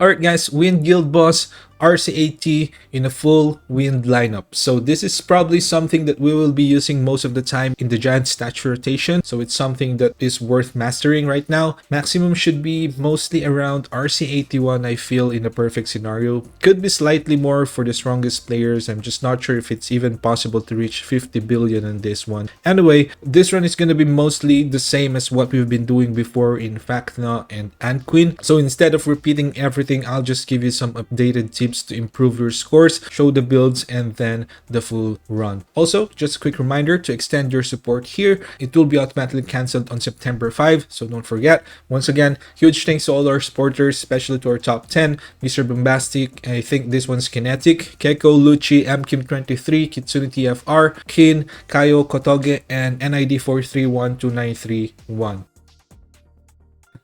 Alright guys, Wind Guild Boss RC80 in a full wind lineup. So this is probably something that we will be using most of the time in the giant statue rotation. So it's something that is worth mastering right now. Maximum should be mostly around RC81, I feel, in a perfect scenario. Could be slightly more for the strongest players. I'm just not sure if it's even possible to reach 50 billion on this one. Anyway, this run is going to be mostly the same as what we've been doing before in Facna and Queen. So instead of repeating everything, I'll just give you some updated tips to improve your scores, show the builds, and then the full run. Also, just a quick reminder to extend your support here. It will be automatically cancelled on September 5, so don't forget. Once again, huge thanks to all our supporters, especially to our top 10, Mr. Bombastic, I think this one's Kinetic, Keko, Lucci, MKim23, Kitsune TFR, Kin, Kayo, Kotoge, and NID4312931.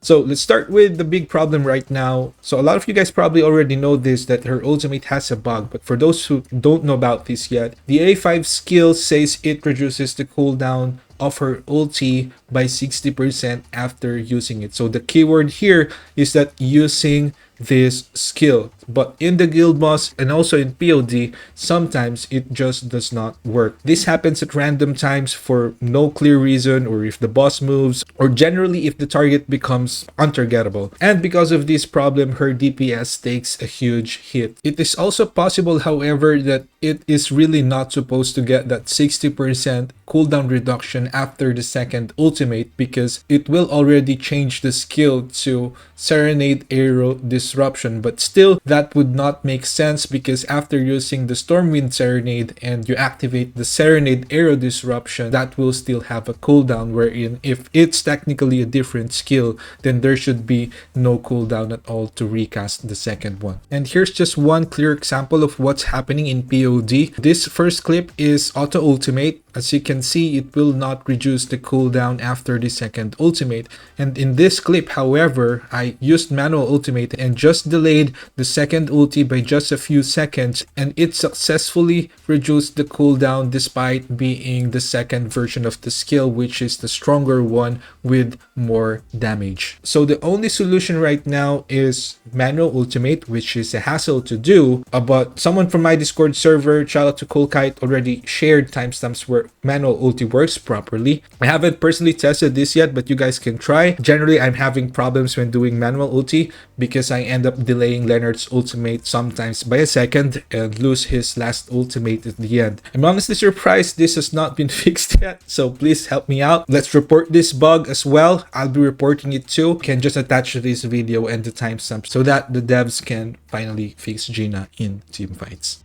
So let's start with the big problem right now. So a lot of you guys probably already know this, that her ultimate has a bug, but for those who don't know about this yet, the A5 skill says it reduces the cooldown of her ulti by 60% after using it. So the keyword here is that using this skill, but in the guild boss and also in POD, sometimes it just does not work. This happens at random times for no clear reason, or if the boss moves, or generally if the target becomes untargetable. And because of this problem, her DPS takes a huge hit. It is also possible, however, that it is really not supposed to get that 60% cooldown reduction after the second ultimate, because it will already change the skill to Serenade Arrow Disruption. But still, that would not make sense, because after using the Stormwind Serenade and you activate the Serenade Arrow Disruption, that will still have a cooldown, wherein if it's technically a different skill, then there should be no cooldown at all to recast the second one. And here's just one clear example of what's happening in POD. This first clip is auto ultimate. As you can see, it will not reduce the cooldown after the second ultimate. And in this clip, however, I used manual ultimate and just delayed the second ulti by just a few seconds, and it successfully reduced the cooldown despite being the second version of the skill, which is the stronger one with more damage. So the only solution right now is manual ultimate, which is a hassle to do, but someone from my Discord server, shout out to Coolkite, already shared timestamps where manual ulti works properly. I haven't personally tested this yet, but you guys can try. Generally, I'm having problems when doing manual ulti because I end up delaying Lennart's ultimate sometimes by a second and lose his last ultimate at the end. I'm honestly surprised this has not been fixed yet, so please help me out. Let's report this bug as well. I'll be reporting it too. You can just attach this video and the timestamp so that the devs can finally fix Jinah in team fights.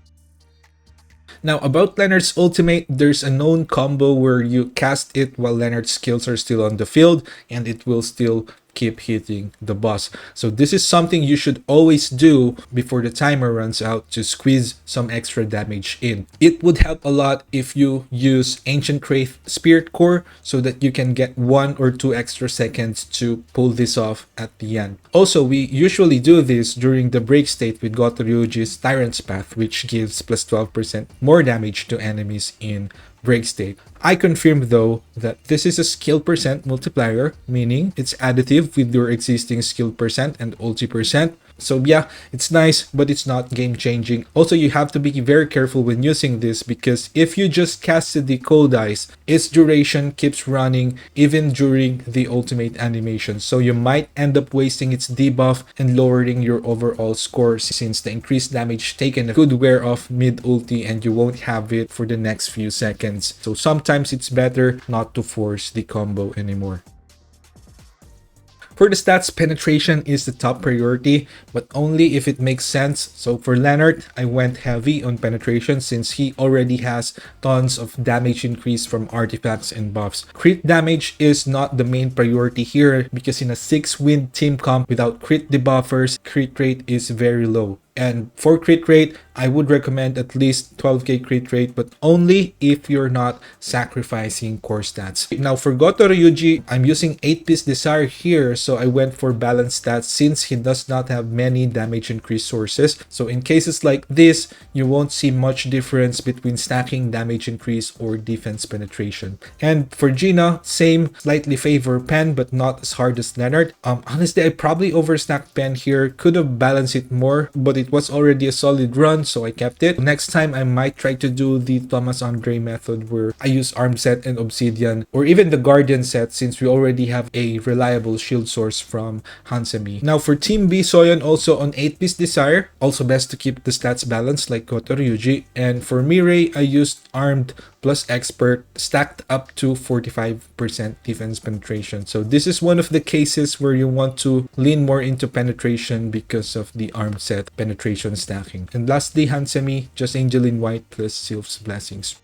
Now, about Lennart's ultimate, there's a known combo where you cast it while Lennart's skills are still on the field, and it will still keep hitting the boss. So this is something you should always do before the timer runs out to squeeze some extra damage in. It would help a lot if you use Ancient Wraith Spirit Core so that you can get 1 or 2 extra seconds to pull this off at the end. Also, we usually do this during the break state with Gotoryuji's Tyrant's Path, which gives plus 12% more damage to enemies in break state. I confirm though that this is a skill percent multiplier, meaning it's additive with your existing skill percent and ulti percent. So yeah, it's nice, but it's not game changing. Also, you have to be very careful when using this, because if you just casted the cold ice, its duration keeps running even during the ultimate animation. So you might end up wasting its debuff and lowering your overall score, since the increased damage taken could wear off mid ulti and you won't have it for the next few seconds. So sometimes it's better not to force the combo anymore. For the stats, penetration is the top priority, but only if it makes sense. So for Lennart, I went heavy on penetration since he already has tons of damage increase from artifacts and buffs. Crit damage is not the main priority here, because in a 6-win team comp without crit debuffers, crit rate is very low. And for crit rate, I would recommend at least 12k crit rate, but only if you're not sacrificing core stats. Now for Goto Ryuji, I'm using 8-piece Desire here, so I went for balanced stats since he does not have many damage increase sources. So in cases like this, you won't see much difference between stacking damage increase or defense penetration. And for Jinah, same, slightly favor Pen, but not as hard as Lennart. Honestly, I probably overstacked Pen here, could have balanced it more, but it was already a solid run, so I kept it. Next time, I might try to do the Thomas Andre method where I use Arm Set and Obsidian, or even the Guardian set since we already have a reliable shield source from Hansemi. Now for Team B, Soyeon also on 8-piece Desire, also best to keep the stats balanced like Goto Ryuji. And for Mirai, I used Armed plus Expert, stacked up to 45% defense penetration. So this is one of the cases where you want to lean more into penetration because of the Armed set penetration stacking. And lastly, Hansemi, just Angel in White plus Sylph's Blessings.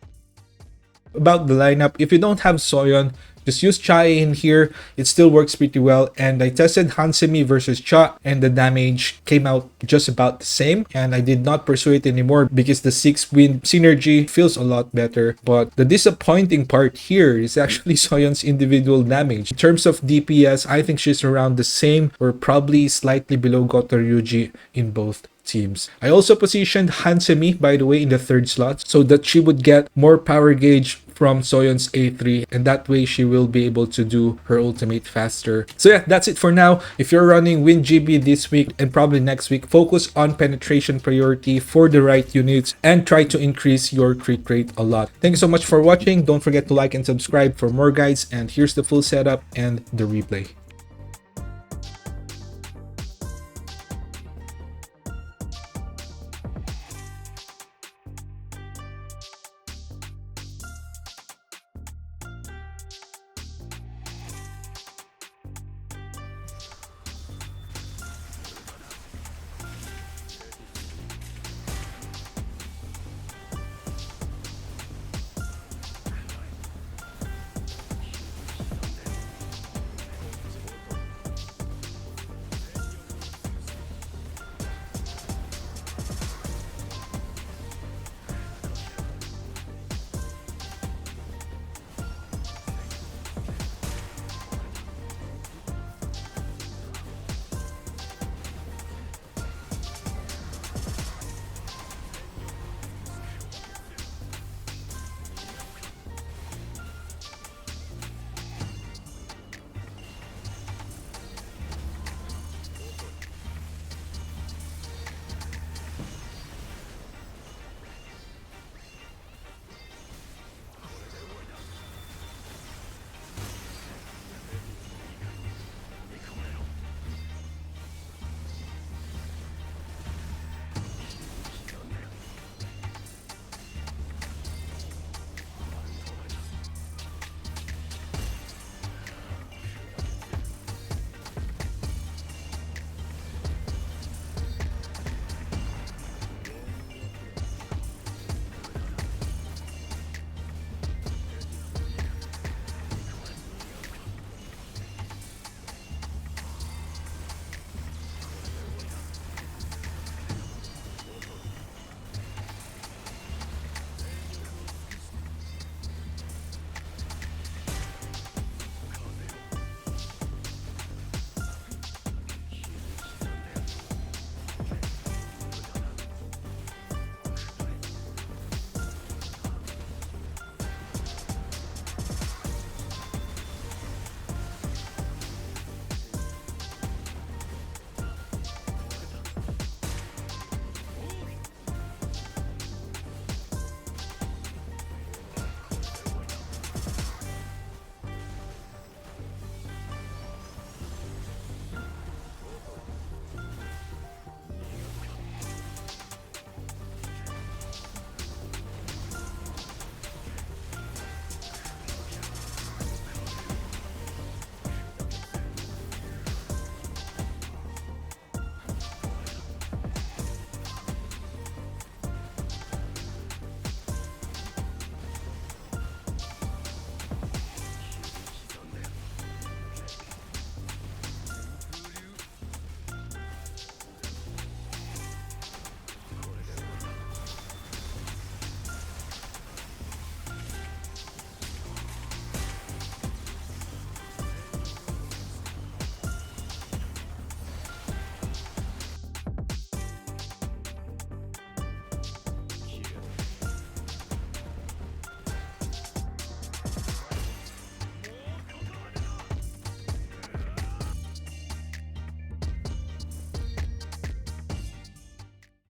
About the lineup, if you don't have Soyeon, just use Cha in here. It still works pretty well. And I tested Hansemi versus Cha and the damage came out just about the same. And I did not pursue it anymore because the 6-win synergy feels a lot better. But the disappointing part here is actually Soyeon's individual damage. In terms of DPS, I think she's around the same or probably slightly below Goto Ryuji in both teams. I also positioned Hansemi, by the way, in the 3rd slot so that she would get more power gauge from Soyeon's A3, and that way she will be able to do her ultimate faster. So yeah, that's it for now. If you're running WinGB this week and probably next week, focus on penetration priority for the right units and try to increase your crit rate a lot. Thank you so much for watching. Don't forget to like and subscribe for more guides, and here's the full setup and the replay.